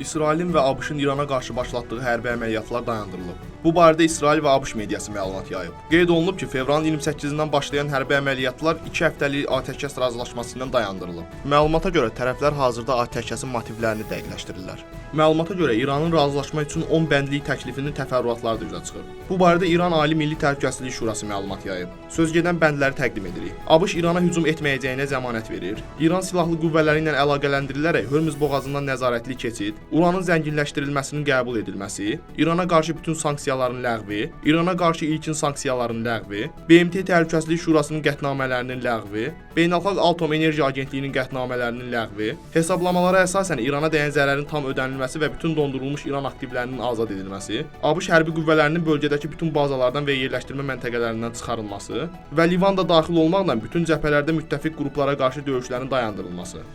İsrailin və ABŞ-ın İrana qarşı başlatdığı hərbi əməliyyatlar dayandırılıb. Bu barədə İsrail və ABŞ mediası məlumat yayıb. Qeyd olunub ki, fevralın 28-dən başlayan hərbi əməliyyatlar 2 həftəlik atəşkəs razılaşması ilə dayandırılıb. Məlumata görə tərəflər hazırda atəşkəsin motivlərini dəqiqləşdirirlər. Məlumata görə İranın razılaşma üçün 10 bəndlik təklifinin təfərrüatları da üzə çıxıb. Bu barədə İran Ali Milli Təhlükəsizlik Şurası məlumat yayıb. Sözgedən bəndləri təqdim edirik. ABŞ İrana hücum etməyəcəyinə zəmanət verir. İran silahlı qüvvələri ilə əlaqələndirilərək Hörmüz boğazından nəzarətli keçid, uranın zənginləşdirilməsinin qəbul edilməsi, İrana qarşı bütün sanksiyaların ləğvi, İrana qarşı ilkin sanksiyaların ləğvi, BMT Təhlükəsizlik Şurasının qətnamələrinin ləğvi, Beynəlxalq Atom Enerji Agentliyinin qətnamələrinin ləğvi, hesablamalara əsasən İrana dəyən zərərin tam ödənilməsi və bütün dondurulmuş İran aktivlərinin azad edilməsi, ABŞ hərbi qüvvələrinin bölgədəki bütün bazalardan və yerləşdirmə məntəqələrindən çıxarılması və Livan da daxil olmaqla bütün cəbhələrdə müttəfiq qruplara qarşı döyüşlərin dayandırılması.